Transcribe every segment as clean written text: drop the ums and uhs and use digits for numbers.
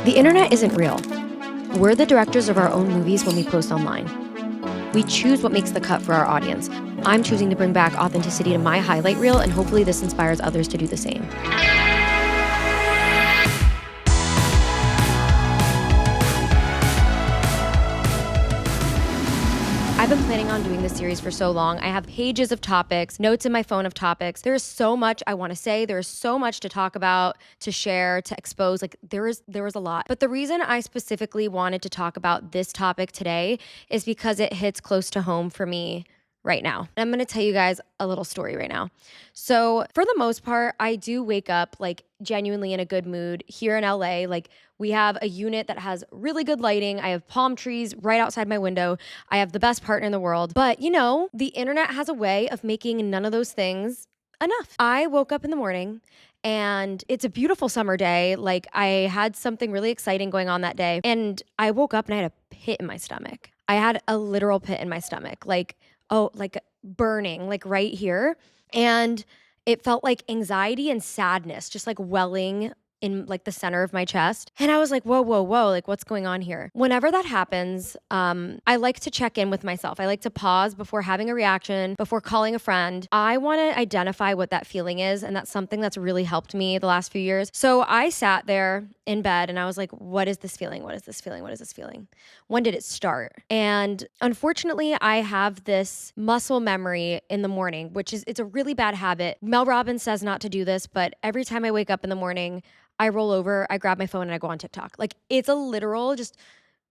The internet isn't real. We're the directors of our own movies when we post online. We choose what makes the cut for our audience. I'm choosing to bring back authenticity to my highlight reel, and hopefully this inspires others to do the same. I've been planning on doing this series for so long. I have pages of topics, notes in my phone of topics. There's so much I want to say. There's so much to talk about, to share, to expose. Like there was a lot. But the reason I specifically wanted to talk about this topic today is because it hits close to home for me right now. And I'm going to tell you guys a little story right now. So for the most part, I do wake up like genuinely in a good mood here in LA. Like we have a unit that has really good lighting. I have palm trees right outside my window. I have the best partner in the world. But you know, the internet has a way of making none of those things enough. I woke up in the morning and it's a beautiful summer day. Like I had something really exciting going on that day. And I woke up and I had a pit in my stomach. I had a literal pit in my stomach. Like burning, like right here. And it felt like anxiety and sadness, just like welling in like the center of my chest. And I was like, whoa, like what's going on here? Whenever that happens, I like to check in with myself. I like to pause before having a reaction, before calling a friend. I want to identify what that feeling is. And that's something that's really helped me the last few years. So I sat there in bed and I was like, what is this feeling? What is this feeling? What is this feeling? When did it start? And unfortunately, I have this muscle memory in the morning, it's a really bad habit. Mel Robbins says not to do this, but every time I wake up in the morning, I roll over, I grab my phone and I go on TikTok. Like it's a literal just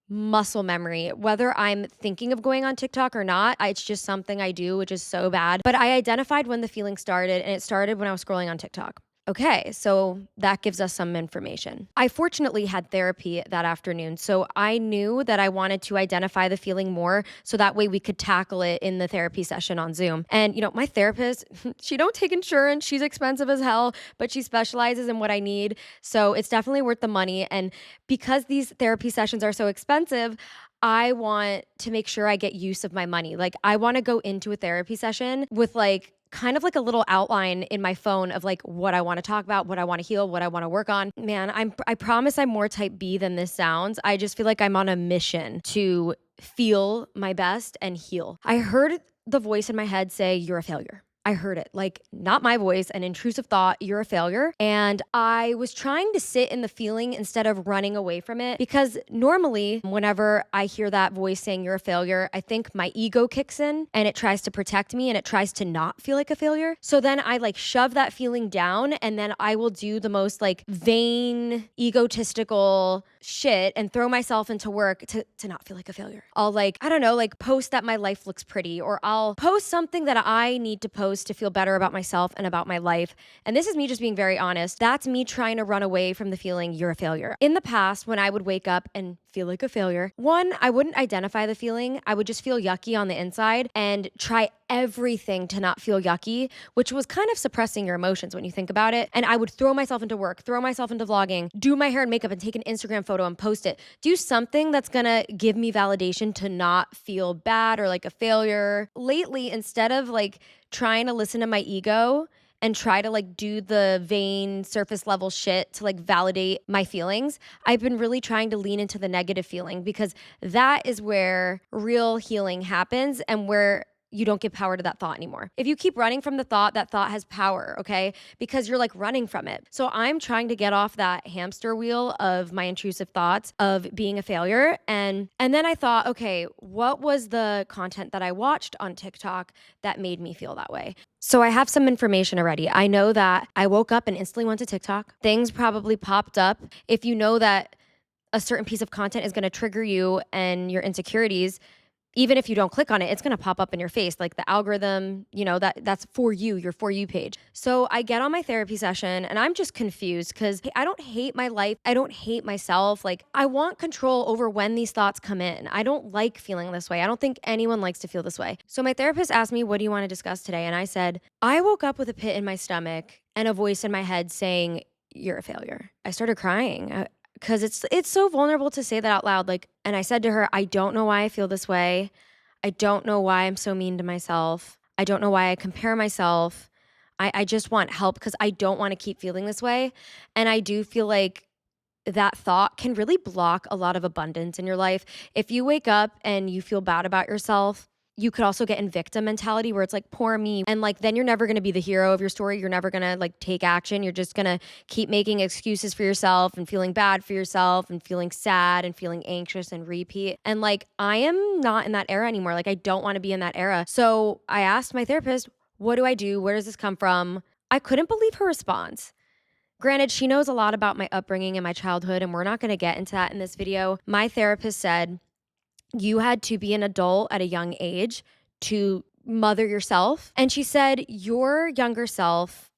muscle memory. Whether I'm thinking of going on TikTok or not, it's just something I do, which is so bad. But I identified when the feeling started, and it started when I was scrolling on TikTok. Okay, so that gives us some information. I fortunately had therapy that afternoon, so I knew that I wanted to identify the feeling more so that way we could tackle it in the therapy session on Zoom. And you know, my therapist, she don't take insurance, she's expensive as hell, but she specializes in what I need, so it's definitely worth the money. And because these therapy sessions are so expensive, I want to make sure I get use of my money. Like I want to go into a therapy session with like kind of like a little outline in my phone of like what I want to talk about, what I want to heal, what I want to work on. Man, I promise I'm more type B than this sounds. I just feel like I'm on a mission to feel my best and heal. I heard the voice in my head say, "You're a failure." I heard it, like not my voice, an intrusive thought, "You're a failure." And I was trying to sit in the feeling instead of running away from it, because normally whenever I hear that voice saying you're a failure, I think my ego kicks in and it tries to protect me and it tries to not feel like a failure. So then I like shove that feeling down and then I will do the most like vain, egotistical shit and throw myself into work to not feel like a failure. I'll like, I don't know, like post that my life looks pretty, or I'll post something that I need to post to feel better about myself and about my life. And this is me just being very honest. That's me trying to run away from the feeling you're a failure. In the past, when I would wake up and feel like a failure, one, I wouldn't identify the feeling. I would just feel yucky on the inside and try everything to not feel yucky, which was kind of suppressing your emotions when you think about it. And I would throw myself into work, throw myself into vlogging, do my hair and makeup and take an Instagram photo and post it. Do something that's gonna give me validation to not feel bad or like a failure. Lately, instead of like trying to listen to my ego and try to like do the vain surface level shit to like validate my feelings, I've been really trying to lean into the negative feeling, because that is where real healing happens and where you don't give power to that thought anymore. If you keep running from the thought, that thought has power, okay? Because you're like running from it. So I'm trying to get off that hamster wheel of my intrusive thoughts of being a failure. And then I thought, okay, what was the content that I watched on TikTok that made me feel that way? So I have some information already. I know that I woke up and instantly went to TikTok. Things probably popped up. If you know that a certain piece of content is going to trigger you and your insecurities, even if you don't click on it, it's going to pop up in your face. Like the algorithm, you know, that's for you, your For You page. So I get on my therapy session and I'm just confused because I don't hate my life. I don't hate myself. Like I want control over when these thoughts come in. I don't like feeling this way. I don't think anyone likes to feel this way. So my therapist asked me, "What do you want to discuss today?" And I said, I woke up with a pit in my stomach and a voice in my head saying, "You're a failure." I started crying. Because it's so vulnerable to say that out loud. Like, and I said to her, I don't know why I feel this way. I don't know why I'm so mean to myself. I don't know why I compare myself. I just want help because I don't want to keep feeling this way. And I do feel like that thought can really block a lot of abundance in your life. If you wake up and you feel bad about yourself, you could also get in victim mentality where it's like, poor me. And like, then you're never going to be the hero of your story. You're never going to like take action. You're just going to keep making excuses for yourself and feeling bad for yourself and feeling sad and feeling anxious and repeat. And like, I am not in that era anymore. Like, I don't want to be in that era. So I asked my therapist, what do I do? Where does this come from? I couldn't believe her response. Granted, she knows a lot about my upbringing and my childhood, and we're not going to get into that in this video. My therapist said, you had to be an adult at a young age to mother yourself. And she said, your younger self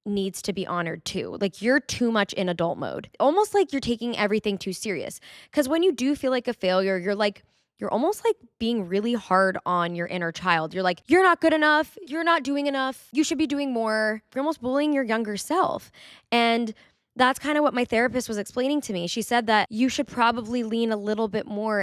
needs to be honored too. Like, you're too much in adult mode, almost like you're taking everything too serious. Because when you do feel like a failure, you're almost like being really hard on your inner child. You're like, you're not good enough. You're not doing enough. You should be doing more. You're almost bullying your younger self. And that's kind of what my therapist was explaining to me. She said that you should probably lean a little bit more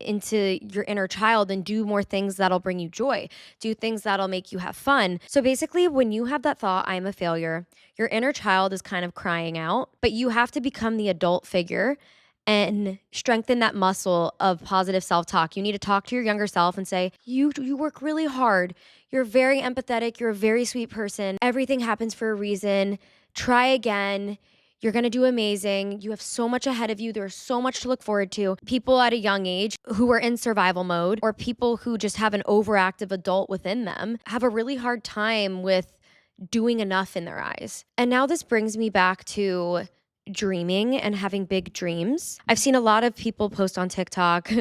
into your inner child and do more things that'll bring you joy, do things that'll make you have fun. So basically, when you have that thought, I'm a failure, your inner child is kind of crying out, but you have to become the adult figure and strengthen that muscle of positive self-talk. You need to talk to your younger self and say, you work really hard. You're very empathetic. You're a very sweet person. Everything happens for a reason. Try again. You're going to do amazing. You have so much ahead of you. There's so much to look forward to. People at a young age who are in survival mode, or people who just have an overactive adult within them, have a really hard time with doing enough in their eyes. And now this brings me back to dreaming and having big dreams. I've seen a lot of people post on TikTok.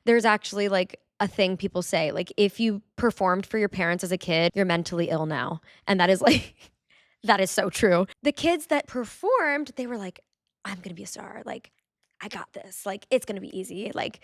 There's actually like a thing people say, like, if you performed for your parents as a kid, you're mentally ill now. And that is like... that is so true. The kids that performed, they were like, I'm going to be a star. Like, I got this. Like, it's going to be easy. Like,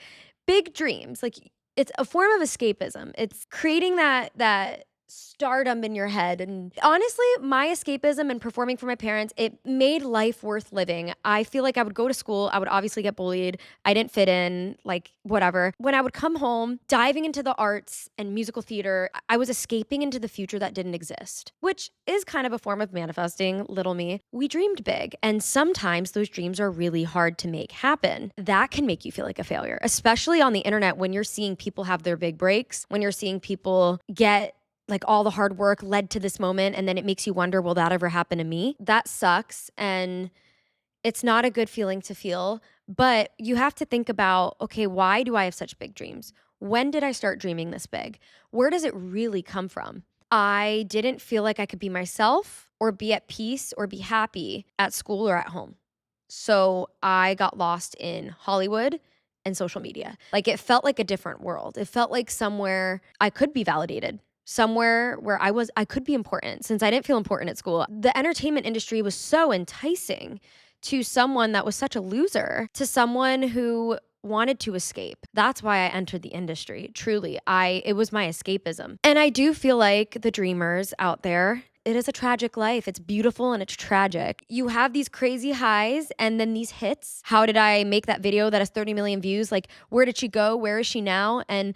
big dreams. Like, it's a form of escapism. It's creating that stardom in your head. And honestly, my escapism and performing for my parents, it made life worth living. I feel like I would go to school. I would obviously get bullied. I didn't fit in, like, whatever. When I would come home, diving into the arts and musical theater, I was escaping into the future that didn't exist, which is kind of a form of manifesting, little me. We dreamed big, and sometimes those dreams are really hard to make happen. That can make you feel like a failure, especially on the internet when you're seeing people have their big breaks, when you're seeing people get like all the hard work led to this moment, and then it makes you wonder, will that ever happen to me? That sucks, and it's not a good feeling to feel, but you have to think about, okay, why do I have such big dreams? When did I start dreaming this big? Where does it really come from? I didn't feel like I could be myself or be at peace or be happy at school or at home. So I got lost in Hollywood and social media. Like, it felt like a different world. It felt like somewhere I could be validated, somewhere where I could be important, since I didn't feel important at school. The entertainment industry was so enticing to someone that was such a loser, to someone who wanted to escape. That's why I entered the industry. Truly, it was my escapism. And I do feel like the dreamers out there, it is a tragic life. It's beautiful and it's tragic. You have these crazy highs and then these hits. How did I make that video that has 30 million views? Like, where did she go? Where is she now? And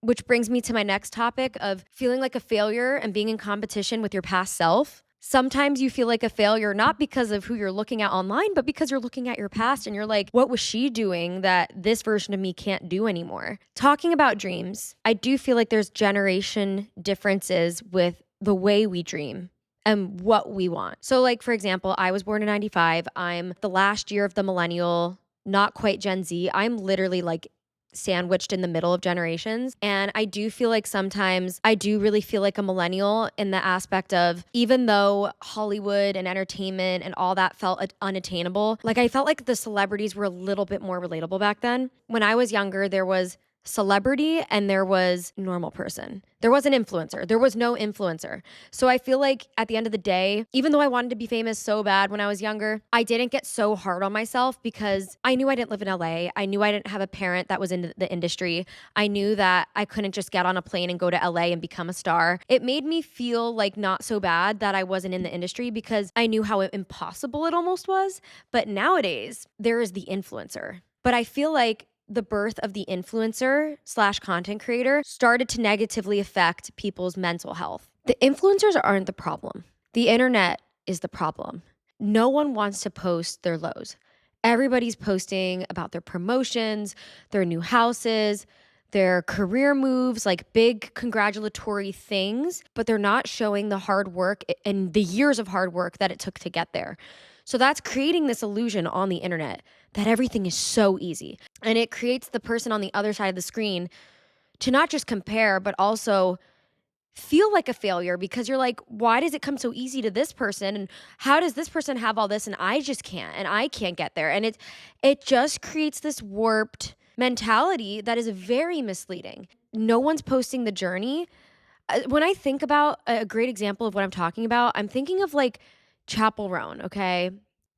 which brings me to my next topic of feeling like a failure and being in competition with your past self. Sometimes you feel like a failure, not because of who you're looking at online, but because you're looking at your past and you're like, what was she doing that this version of me can't do anymore? Talking about dreams, I do feel like there's generation differences with the way we dream and what we want. So like, for example, I was born in 95. I'm the last year of the millennial, not quite Gen Z. I'm literally like sandwiched in the middle of generations. And I do feel like sometimes I do really feel like a millennial in the aspect of, even though Hollywood and entertainment and all that felt unattainable, like I felt like the celebrities were a little bit more relatable back then. When I was younger, there was celebrity and there was normal person. There was an influencer. There was no influencer. So I feel like at the end of the day, even though I wanted to be famous so bad when I was younger, I didn't get so hard on myself because I knew I didn't live in LA. I knew I didn't have a parent that was in the industry. I knew that I couldn't just get on a plane and go to LA and become a star. It made me feel like not so bad that I wasn't in the industry because I knew how impossible it almost was. But nowadays, there is the influencer. But I feel like the birth of the influencer / content creator started to negatively affect people's mental health. The influencers aren't the problem. The internet is the problem. No one wants to post their lows. Everybody's posting about their promotions, their new houses, their career moves, like big congratulatory things, but they're not showing the hard work and the years of hard work that it took to get there. So that's creating this illusion on the internet that everything is so easy. And it creates the person on the other side of the screen to not just compare, but also feel like a failure, because you're like, why does it come so easy to this person? And how does this person have all this and I just can't, and I can't get there? And it just creates this warped mentality that is very misleading. No one's posting the journey. When I think about a great example of what I'm talking about, I'm thinking of like Chapel Roan, okay?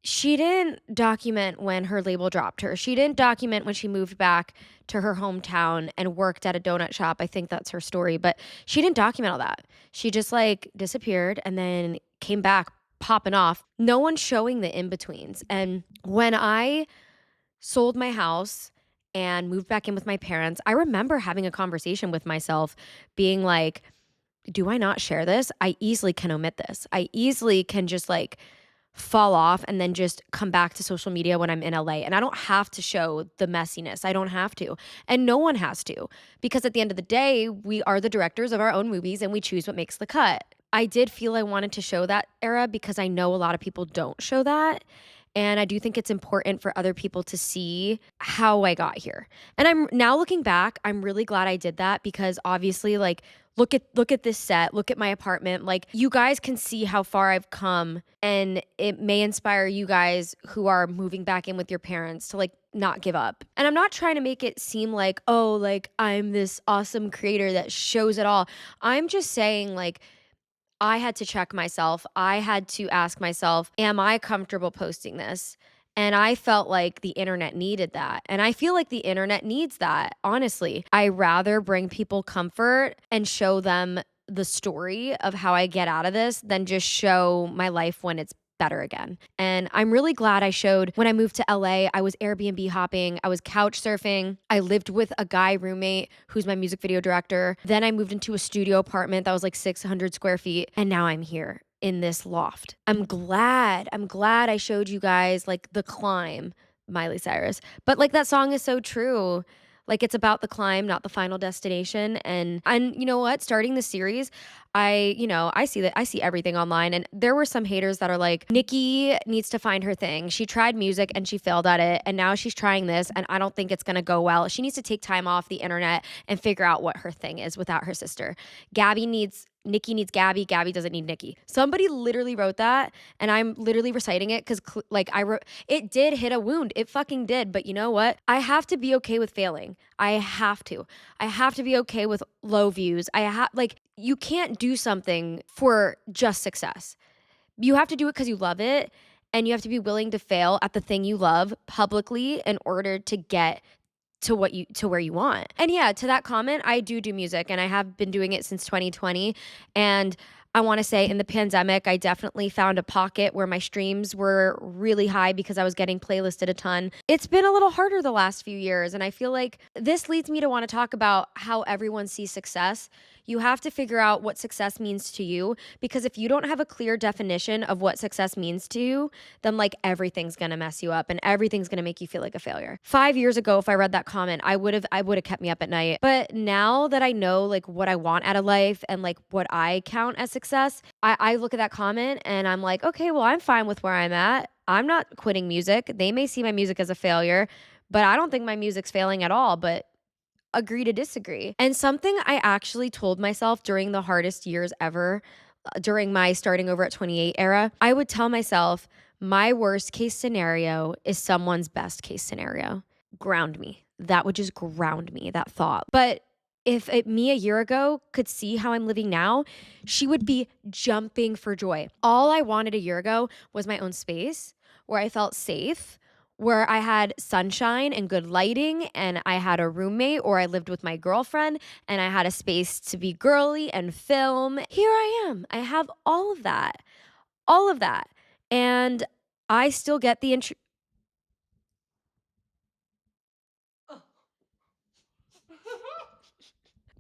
She didn't document when her label dropped her. She didn't document when she moved back to her hometown and worked at a donut shop. I think that's her story, but she didn't document all that. She just like disappeared and then came back popping off. No one's showing the in-betweens. And when I sold my house and moved back in with my parents, I remember having a conversation with myself being like, do I not share this? I easily can omit this. I easily can just like fall off and then just come back to social media when I'm in LA. And I don't have to show the messiness. I don't have to. And no one has to. Because at the end of the day, we are the directors of our own movies and we choose what makes the cut. I did feel I wanted to show that era because I know a lot of people don't show that. And I do think it's important for other people to see how I got here. And I'm now looking back, I'm really glad I did that, because obviously, like, look at this set, look at my apartment. Like, you guys can see how far I've come, and it may inspire you guys who are moving back in with your parents to like not give up. And I'm not trying to make it seem like, oh, like I'm this awesome creator that shows it all. I'm just saying, like, I had to check myself. I had to ask myself, am I comfortable posting this? And I felt like the internet needed that. And I feel like the internet needs that, honestly. I rather bring people comfort and show them the story of how I get out of this than just show my life when it's better again. And I'm really glad I showed when I moved to LA. I was Airbnb hopping, I was couch surfing, I lived with a guy roommate who's my music video director. Then I moved into a studio apartment that was like 600 square feet, and now I'm here in this loft. I'm glad I showed you guys like the climb, Miley Cyrus. But like, that song is so true. Like, it's about the climb, not the final destination. And you know what? Starting the series, I see everything online, and there were some haters that are like, NIKI needs to find her thing. She tried music and she failed at it, and now she's trying this, and I don't think it's gonna go well. She needs to take time off the internet and figure out what her thing is without her sister. NIKI needs Gabby. Gabby doesn't need NIKI. Somebody literally wrote that, and I'm literally reciting it because it did hit a wound. It fucking did. But you know what? I have to be okay with failing. I have to be okay with low views. You can't do something for just success. You have to do it because you love it, and you have to be willing to fail at the thing you love publicly in order to get to where you want. And yeah, to that comment, I do music, and I have been doing it since 2020. And I want to say, in the pandemic, I definitely found a pocket where my streams were really high because I was getting playlisted a ton. It's been a little harder the last few years, and I feel like this leads me to want to talk about how everyone sees success. You have to figure out what success means to you, because if you don't have a clear definition of what success means to you, then like everything's gonna mess you up and everything's gonna make you feel like a failure. 5 years ago, if I read that comment, I would have kept me up at night. But now that I know like what I want out of life and like what I count as success, I look at that comment and I'm like, okay, well, I'm fine with where I'm at. I'm not quitting music. They may see my music as a failure, but I don't think my music's failing at all. But agree to disagree. And something I actually told myself during the hardest years ever, during my starting over at 28 era, I would tell myself, my worst case scenario is someone's best case scenario. Ground me. That would just ground me, that thought. But if me a year ago could see how I'm living now, she would be jumping for joy. All I wanted a year ago was my own space where I felt safe, where I had sunshine and good lighting, and I had a roommate, or I lived with my girlfriend and I had a space to be girly and film. Here I am. I have all of that. And I still get the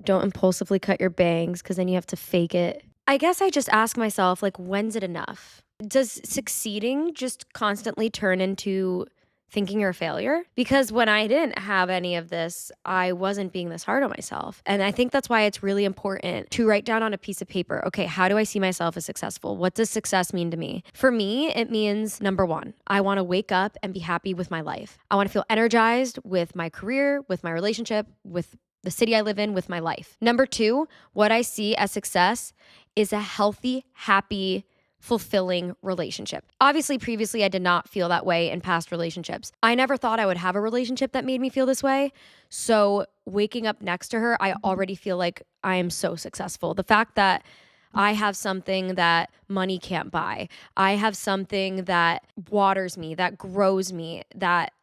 Don't impulsively cut your bangs because then you have to fake it. I guess I just ask myself, like, when's it enough? Does succeeding just constantly turn into thinking you're a failure? Because when I didn't have any of this, I wasn't being this hard on myself. And I think that's why it's really important to write down on a piece of paper, okay, how do I see myself as successful? What does success mean to me? For me, it means number one, I want to wake up and be happy with my life. I want to feel energized with my career, with my relationship, with the city I live in, with my life. Number two, what I see as success is a healthy, happy, fulfilling relationship. Obviously, previously, I did not feel that way in past relationships. I never thought I would have a relationship that made me feel this way. So waking up next to her, I already feel like I am so successful. The fact that I have something that money can't buy. I have something that waters me, that grows me, that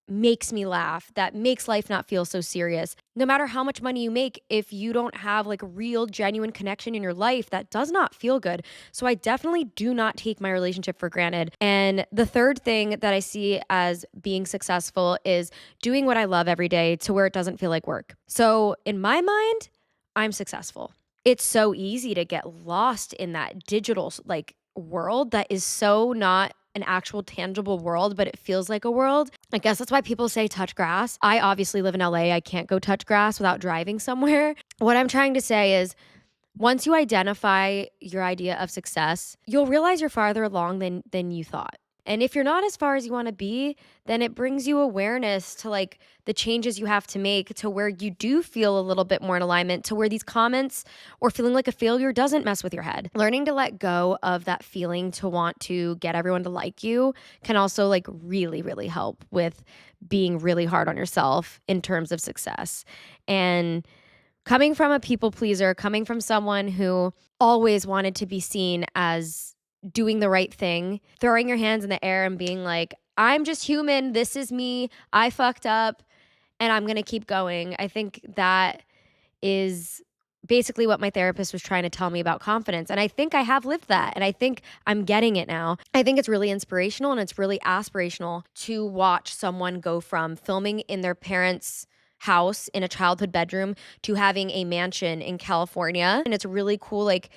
makes me laugh, that makes life not feel so serious. No matter how much money you make, if you don't have like real, genuine connection in your life, that does not feel good. So I definitely do not take my relationship for granted. And the third thing that I see as being successful is doing what I love every day to where it doesn't feel like work. So in my mind, I'm successful. It's so easy to get lost in that digital like world that is so not an actual tangible world, but it feels like a world. I guess that's why people say touch grass. I obviously live in LA. I can't go touch grass without driving somewhere. What I'm trying to say is once you identify your idea of success, you'll realize you're farther along than you thought. And if you're not as far as you want to be, then it brings you awareness to like the changes you have to make to where you do feel a little bit more in alignment, to where these comments or feeling like a failure doesn't mess with your head. Learning to let go of that feeling to want to get everyone to like you can also like really, really help with being really hard on yourself in terms of success. And coming from a people pleaser, coming from someone who always wanted to be seen as doing the right thing, throwing your hands in the air and being like, I'm just human. This is me. I fucked up and I'm going to keep going. I think that is basically what my therapist was trying to tell me about confidence. And I think I have lived that. And I think I'm getting it now. I think it's really inspirational and it's really aspirational to watch someone go from filming in their parents' house in a childhood bedroom to having a mansion in California. And it's really cool, like,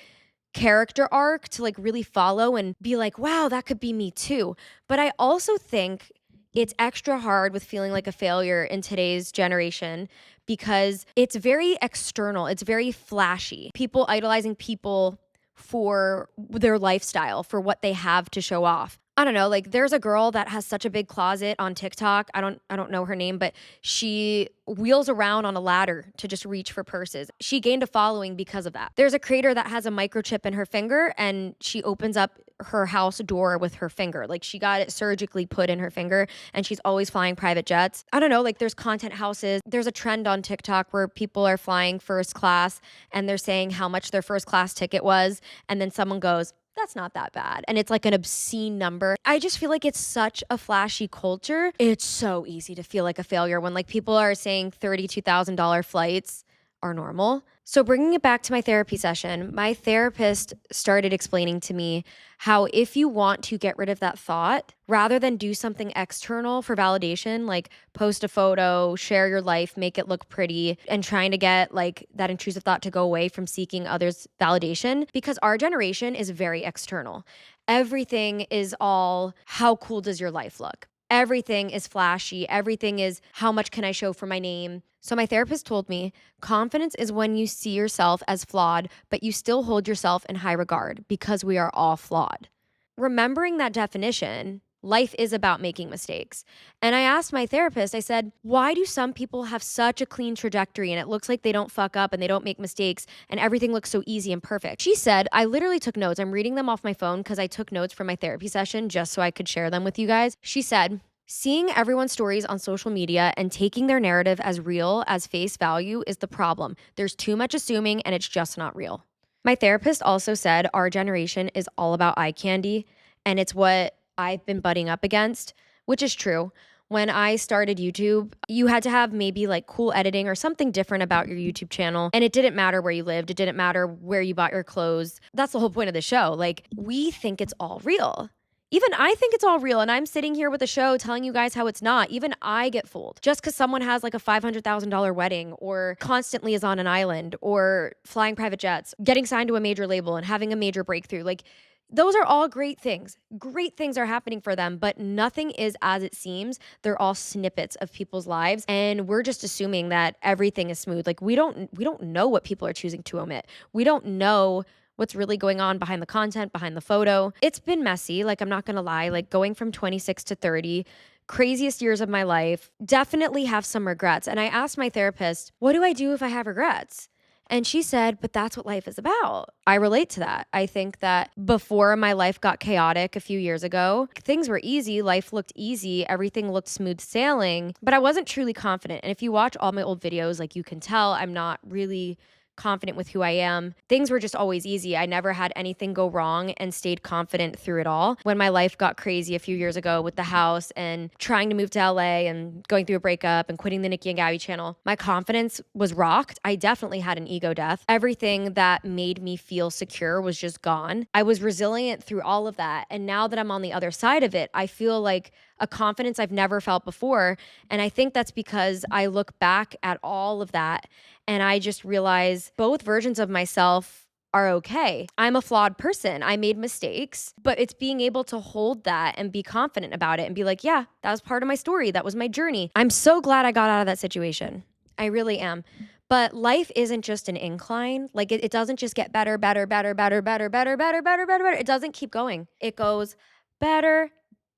character arc to like really follow and be like, wow, that could be me too. But I also think it's extra hard with feeling like a failure in today's generation because it's very external. It's very flashy. People idolizing people for their lifestyle, for what they have to show off. I don't know, like there's a girl that has such a big closet on TikTok. I don't know her name, but she wheels around on a ladder to just reach for purses. She gained a following because of that. There's a creator that has a microchip in her finger and she opens up her house door with her finger. Like she got it surgically put in her finger and she's always flying private jets. I don't know, like there's content houses. There's a trend on TikTok where people are flying first class and they're saying how much their first class ticket was. And then someone goes, that's not that bad. And it's like an obscene number. I just feel like it's such a flashy culture. It's so easy to feel like a failure when like people are saying $32,000 flights are normal. So bringing it back to my therapy session, my therapist started explaining to me how if you want to get rid of that thought, rather than do something external for validation, like post a photo, share your life, make it look pretty, and trying to get like that intrusive thought to go away from seeking others' validation, because our generation is very external. Everything is all, how cool does your life look? Everything is flashy. Everything is, how much can I show for my name? So my therapist told me, confidence is when you see yourself as flawed, but you still hold yourself in high regard because we are all flawed. Remembering that definition, life is about making mistakes. And I asked my therapist, I said, why do some people have such a clean trajectory and it looks like they don't fuck up and they don't make mistakes and everything looks so easy and perfect? She said, I literally took notes. I'm reading them off my phone because I took notes from my therapy session just so I could share them with you guys. She said, seeing everyone's stories on social media and taking their narrative as real as face value is the problem. There's too much assuming and it's just not real. My therapist also said our generation is all about eye candy and it's what I've been butting up against, which is true. When I started YouTube, you had to have maybe like cool editing or something different about your YouTube channel. And it didn't matter where you lived. It didn't matter where you bought your clothes. That's the whole point of the show. Like we think it's all real. Even I think it's all real and I'm sitting here with a show telling you guys how it's not. Even I get fooled. Just because someone has like a $500,000 wedding or constantly is on an island or flying private jets, getting signed to a major label and having a major breakthrough. Like Those are all great things. Great things are happening for them, but nothing is as it seems. They're all snippets of people's lives, and we're just assuming that everything is smooth. Like we don't know what people are choosing to omit. We don't know what's really going on behind the content, behind the photo. It's been messy, like I'm not going to lie, like going from 26 to 30, craziest years of my life. Definitely have some regrets. And I asked my therapist, "What do I do if I have regrets?" And she said, "But that's what life is about." I relate to that. I think that before my life got chaotic a few years ago, things were easy. Life looked easy. Everything looked smooth sailing, but I wasn't truly confident. And if you watch all my old videos, like you can tell I'm not really confident with who I am. Things were just always easy. I never had anything go wrong and stayed confident through it all. When my life got crazy a few years ago with the house and trying to move to LA and going through a breakup and quitting the NIKI and 𝑽𝑬𝑚 channel, my confidence was rocked. I definitely had an ego death. Everything that made me feel secure was just gone. I was resilient through all of that. And now that I'm on the other side of it, I feel like a confidence I've never felt before. And I think that's because I look back at all of that and I just realize both versions of myself are okay. I'm a flawed person. I made mistakes, but it's being able to hold that and be confident about it and be like, yeah, that was part of my story. That was my journey. I'm so glad I got out of that situation. I really am. But life isn't just an incline. Like it doesn't just get better, better, better, better, better, better, better, better, better, better. It doesn't keep going. It goes better,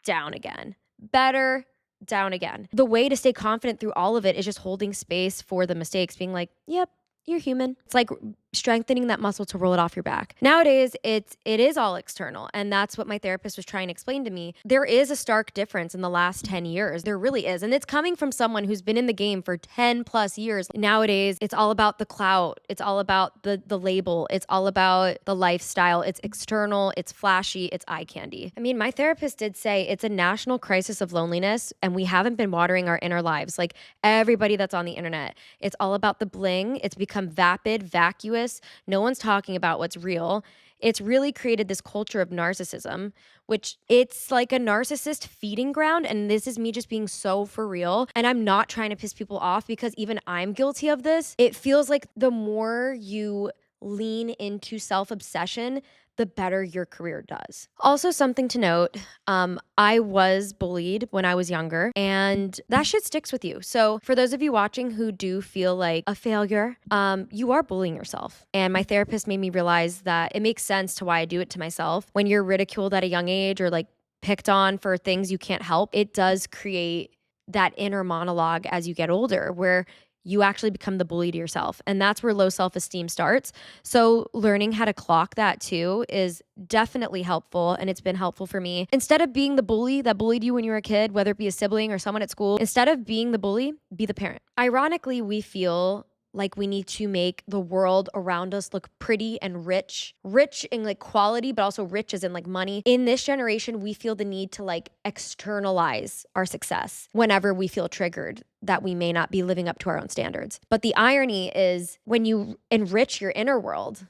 down again, better, down again. The way to stay confident through all of it is just holding space for the mistakes, being like, yep, you're human. It's like strengthening that muscle to roll it off your back. Nowadays, it is all external. And that's what my therapist was trying to explain to me. There is a stark difference in the last 10 years. There really is. And it's coming from someone who's been in the game for 10 plus years. Nowadays, it's all about the clout. It's all about the label. It's all about the lifestyle. It's external. It's flashy. It's eye candy. I mean, my therapist did say it's a national crisis of loneliness and we haven't been watering our inner lives. Like everybody that's on the internet, it's all about the bling. It's become vapid, vacuous. No one's talking about what's real. It's really created this culture of narcissism, which it's like a narcissist feeding ground. And this is me just being so for real. And I'm not trying to piss people off because even I'm guilty of this. It feels like the more you lean into self-obsession, the better your career does. Also, something to note, I was bullied when I was younger, and that shit sticks with you. So for those of you watching who do feel like a failure, you are bullying yourself. And my therapist made me realize that it makes sense to why I do it to myself. When you're ridiculed at a young age or like picked on for things you can't help, it does create that inner monologue as you get older where you actually become the bully to yourself. And that's where low self-esteem starts. So learning how to clock that too is definitely helpful. And it's been helpful for me. Instead of being the bully that bullied you when you were a kid, whether it be a sibling or someone at school, instead of being the bully, be the parent. Ironically, we feel like we need to make the world around us look pretty and rich in like quality, but also rich as in like money. In this generation, we feel the need to like externalize our success whenever we feel triggered that we may not be living up to our own standards. But the irony is when you enrich your inner world,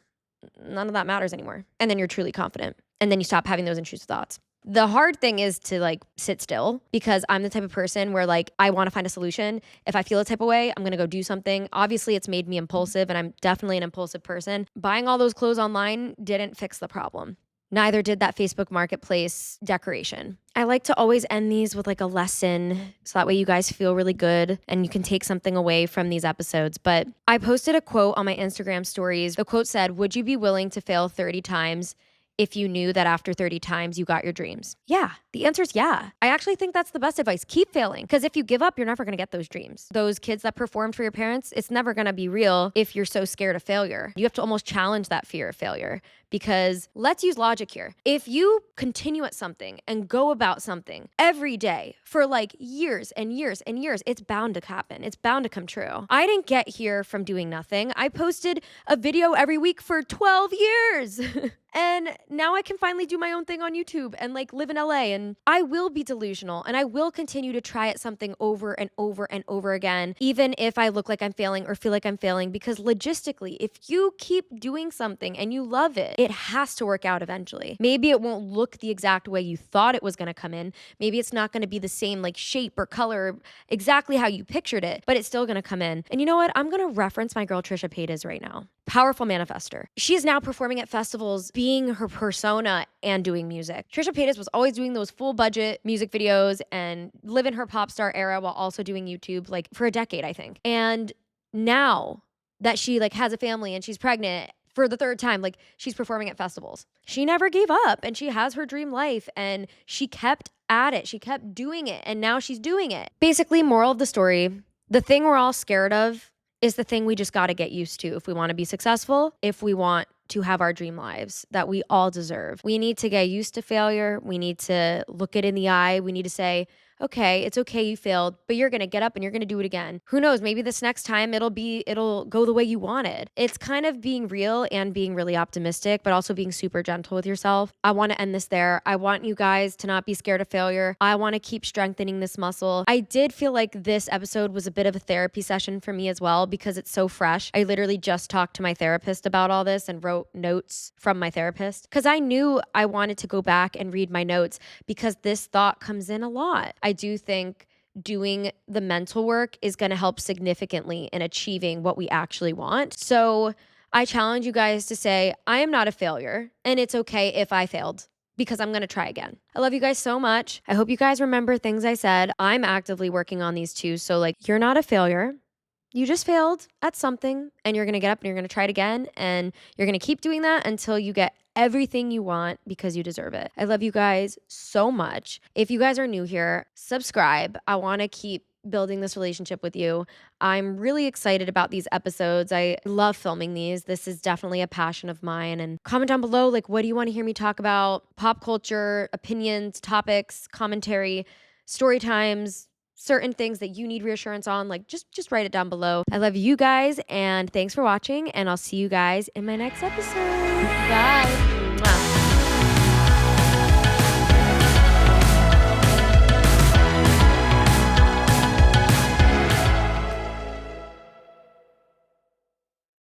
none of that matters anymore. And then you're truly confident. And then you stop having those intrusive thoughts. The hard thing is to like sit still because I'm the type of person where like I want to find a solution. If I feel a type of way, I'm going to go do something. Obviously, it's made me impulsive and I'm definitely an impulsive person. Buying all those clothes online didn't fix the problem. Neither did that Facebook Marketplace decoration. I like to always end these with like a lesson so that way you guys feel really good and you can take something away from these episodes. But I posted a quote on my Instagram stories. The quote said, "Would you be willing to fail 30 times if you knew that after 30 times you got your dreams?" Yeah, the answer is yeah. I actually think that's the best advice. Keep failing. Because if you give up, you're never going to get those dreams. Those kids that performed for your parents, it's never going to be real if you're so scared of failure. You have to almost challenge that fear of failure. Because let's use logic here. If you continue at something and go about something every day for like years and years and years, it's bound to happen. It's bound to come true. I didn't get here from doing nothing. I posted a video every week for 12 years. And now I can finally do my own thing on YouTube and like live in LA and And I will be delusional and I will continue to try at something over and over and over again, even if I look like I'm failing or feel like I'm failing, because logistically, if you keep doing something and you love it, it has to work out eventually. Maybe it won't look the exact way you thought it was going to come in. Maybe it's not going to be the same like shape or color exactly how you pictured it, but it's still going to come in. And you know what? I'm going to reference my girl Trisha Paytas right now. Powerful manifester. She is now performing at festivals, being her persona and doing music. Trisha Paytas was always doing those full budget music videos and living her pop star era while also doing YouTube like for a decade, I think. And now that she like has a family and she's pregnant for the third time, like she's performing at festivals. She never gave up and she has her dream life and she kept at it. She kept doing it and now she's doing it. Basically, moral of the story, the thing we're all scared of is the thing we just got to get used to if we want to be successful, if we want to have our dream lives that we all deserve. We need to get used to failure. We need to look it in the eye. We need to say, okay, it's okay you failed, but you're going to get up and you're going to do it again. Who knows, maybe this next time it'll go the way you wanted. It's kind of being real and being really optimistic, but also being super gentle with yourself. I want to end this there. I want you guys to not be scared of failure. I want to keep strengthening this muscle. I did feel like this episode was a bit of a therapy session for me as well because it's so fresh. I literally just talked to my therapist about all this and wrote notes from my therapist because I knew I wanted to go back and read my notes because this thought comes in a lot. I do think doing the mental work is going to help significantly in achieving what we actually want. So I challenge you guys to say, I am not a failure and it's okay if I failed because I'm going to try again. I love you guys so much. I hope you guys remember things I said. I'm actively working on these too. So like, you're not a failure. You just failed at something and you're going to get up and you're going to try it again. And you're going to keep doing that until you get everything you want because you deserve it. I love you guys so much. If you guys are new here, subscribe. I want to keep building this relationship with you. I'm really excited about these episodes. I love filming these. This is definitely a passion of mine. And comment down below, like, what do you want to hear me talk about? Pop culture, opinions, topics, commentary, story times, certain things that you need reassurance on. Like, just write it down below. I love you guys and thanks for watching. And I'll see you guys in my next episode. Bye.